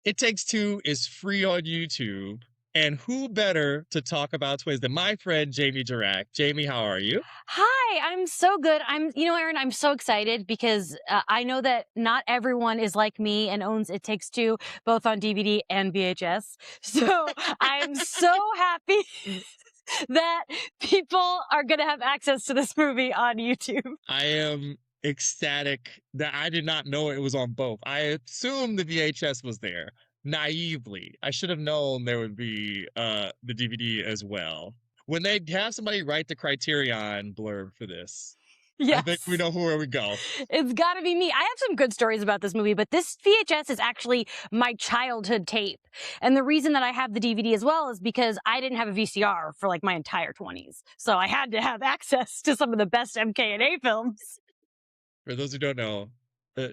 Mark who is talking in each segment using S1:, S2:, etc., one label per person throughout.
S1: It Takes Two is free on YouTube. And who better to talk about twins than my friend Jamie Dirac? Jamie, how are you?
S2: Hi, I'm so good. Aaron, I'm so excited because I know that not everyone is like me and owns It Takes Two, both on DVD and VHS. So I'm so happy that people are going to have access to this movie on YouTube.
S1: I am ecstatic that I did not know it was on both. I assumed the VHS was there naively. I should have known there would be the DVD as well. When they have somebody write the Criterion blurb for this, I think we
S2: Yes.
S1: know where we go.
S2: It's got to be me. I have some good stories about this movie, but this VHS is actually my childhood tape. And the reason that I have the DVD as well is because I didn't have a VCR for like my entire 20s. So I had to have access to some of the best MK&A films.
S1: For those who don't know,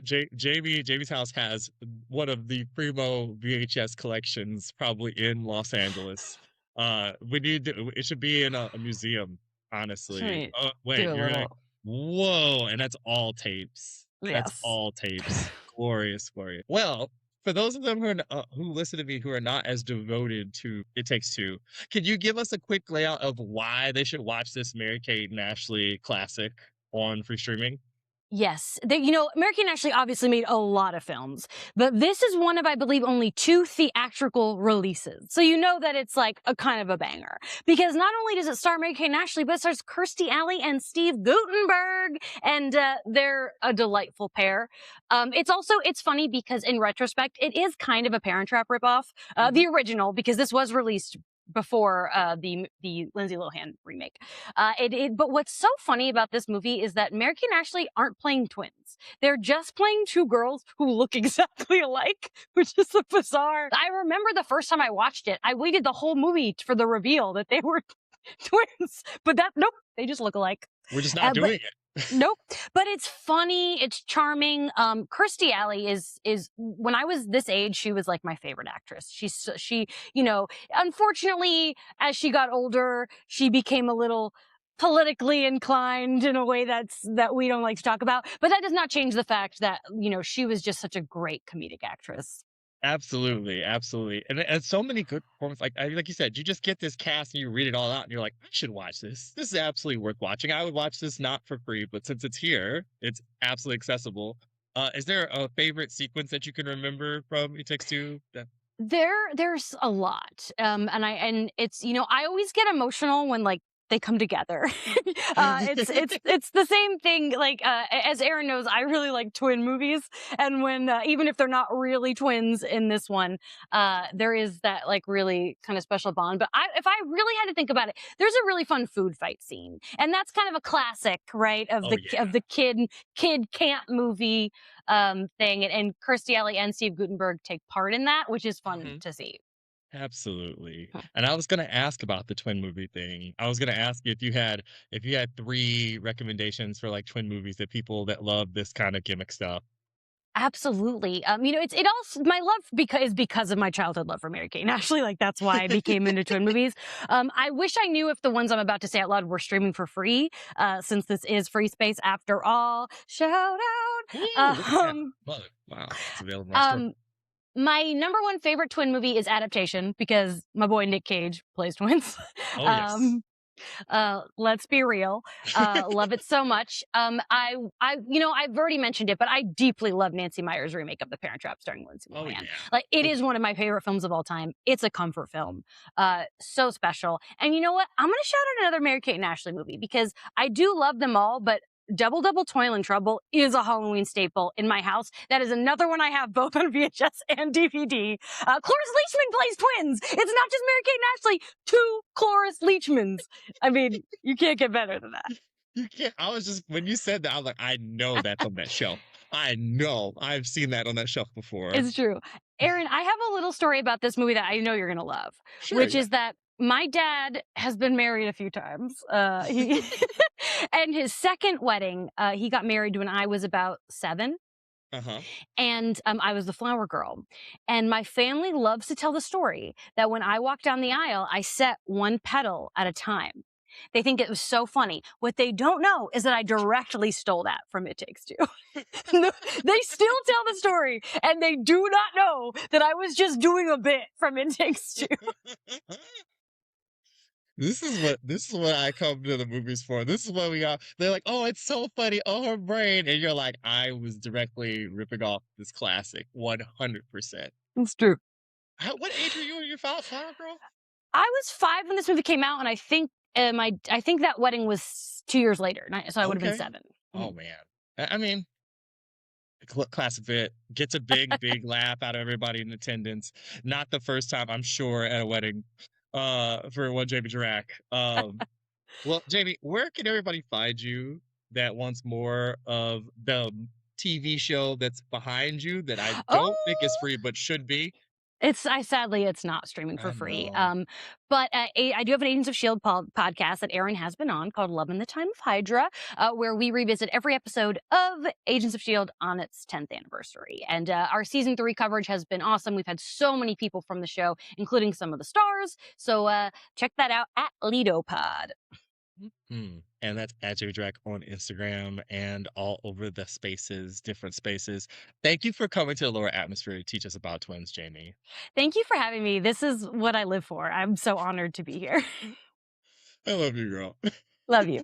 S1: Jamie's house has one of the primo VHS collections probably in Los Angeles. We need it should be in a museum, honestly.
S2: Should
S1: Oh,
S2: do
S1: wait,
S2: a
S1: you're like,
S2: little.
S1: whoa, and that's all tapes. That's
S2: Yes.
S1: all tapes. Glorious, glorious. Well, for those of them who listen to me who are not as devoted to It Takes Two, could you give us a quick layout of why they should watch this Mary Kate and Ashley classic on free streaming?
S2: Yes. American Ashley obviously made a lot of films, but this is one of, I believe, only two theatrical releases. So you know that it's like a kind of a banger. Because not only does it star Mary Kate and Ashley, but it stars Kirstie Alley and Steve Guttenberg, and they're a delightful pair. It's funny because in retrospect, it is kind of a Parent Trap ripoff,
S1: Mhm.
S2: the original, because this was released before the Lindsay Lohan remake. But what's so funny about this movie is that Mary Kate and Ashley aren't playing twins. They're just playing two girls who look exactly alike, which is so bizarre. I remember the first time I watched it, I waited the whole movie for the reveal that they were twins, but nope, they just look alike.
S1: We're just not
S2: But
S1: doing it.
S2: Nope. But it's funny, it's charming. Kirstie Alley is when I was this age, she was like my favorite actress. Unfortunately, as she got older, she became a little politically inclined in a way that we don't like to talk about. But that does not change the fact that, she was just such a great comedic actress.
S1: Absolutely, absolutely, and so many good performances. Like you said, you just get this cast and you read it all out, and you're like, I should watch this. This is absolutely worth watching. I would watch this not for free, but since it's here, it's absolutely accessible. Is there a favorite sequence that you can remember from It Takes Two?
S2: There's a lot. And it's, I always get emotional when like they come together. It's the same thing. Like as Aaron knows, I really like twin movies, and when even if they're not really twins in this one, there is that like really kind of special bond. But if I really had to think about it, there's a really fun food fight scene, and that's kind of a classic, right? Of
S1: Oh
S2: the
S1: yeah,
S2: of the kid camp movie thing, and Kirstie Alley and Steve Guttenberg take part in that, which is fun
S1: mhm,
S2: to see.
S1: absolutely. And I was gonna ask about the twin movie thing. I was gonna ask you if you had three recommendations for like twin movies that people that love this kind of gimmick stuff.
S2: Absolutely. My love because of my childhood love for Mary Kate and Ashley. Like that's why I became into twin movies. I wish I knew if the ones I'm about to say out loud were streaming for free, since this is free space after all. Shout
S1: Woo!
S2: out.
S1: Look at that. Love it. Wow, it's available on store.
S2: Um, my number one favorite twin movie is Adaptation because my boy Nick Cage plays twins.
S1: Oh yes.
S2: um, let's be real. Love it so much. I've already mentioned it, but I deeply love Nancy Meyers' remake of The Parent Trap starring Lindsay
S1: Oh
S2: Lohan.
S1: yeah.
S2: Like, it
S1: Oh,
S2: is one of my favorite films of all time. It's a comfort film. So special. And you know what? I'm going to shout out another Mary Kate and Ashley movie because I do love them all, but Double Double Toil and Trouble is a Halloween staple in my house. That is another one I have both on VHS and DVD. Cloris Leachman plays twins. It's not just Mary Kate and Ashley, two Cloris Leachmans. I mean, you can't get better than that.
S1: you can't. I was just when you said that, I was like, I know that's on that shelf. I know I've seen that on that shelf before.
S2: It's true. Aaron, I have a little story about this movie that I know you're going to love,
S1: Sure,
S2: which
S1: yeah.
S2: is that my dad has been married a few times. He and his second wedding, he got married when I was about 7,
S1: Uh-huh.
S2: and I was the flower girl. And my family loves to tell the story that when I walked down the aisle, I set one petal at a time. They think it was so funny. What they don't know is that I directly stole that from It Takes Two. They still tell the story, and they do not know that I was just doing a bit from It Takes Two.
S1: This is what I come to the movies for. This is what we got. They're like, "Oh, it's so funny. Oh, her brain," and you're like, "I was directly ripping off this classic, 100%."
S2: It's true.
S1: What age were you when you found Flower Girl?
S2: I was 5 when this movie came out, and I think that wedding was 2 years later, so I would have been
S1: Okay.
S2: 7.
S1: Oh
S2: Mhm.
S1: man. I mean, classic bit gets a big laugh out of everybody in attendance. Not the first time, I'm sure, at a wedding, for one Jamie Durack. Well, Jamie, where can everybody find you that wants more of the TV show that's behind you that I don't think is
S2: Oh!
S1: free but should be?
S2: Sadly, it's not streaming for
S1: I
S2: free.
S1: know.
S2: But I do have an Agents of Shield podcast that Aaron has been on called "Love in the Time of Hydra," where we revisit every episode of Agents of Shield on its 10th anniversary. And our season 3 coverage has been awesome. We've had so many people from the show, including some of the stars. So check that out at LidoPod.
S1: And that's at Jamie Durack on Instagram and all over the spaces, different spaces. Thank you for coming to the lower atmosphere to teach us about twins, Jamie.
S2: Thank you for having me. This is what I live for. I'm so honored to be here.
S1: I love you, girl.
S2: Love you.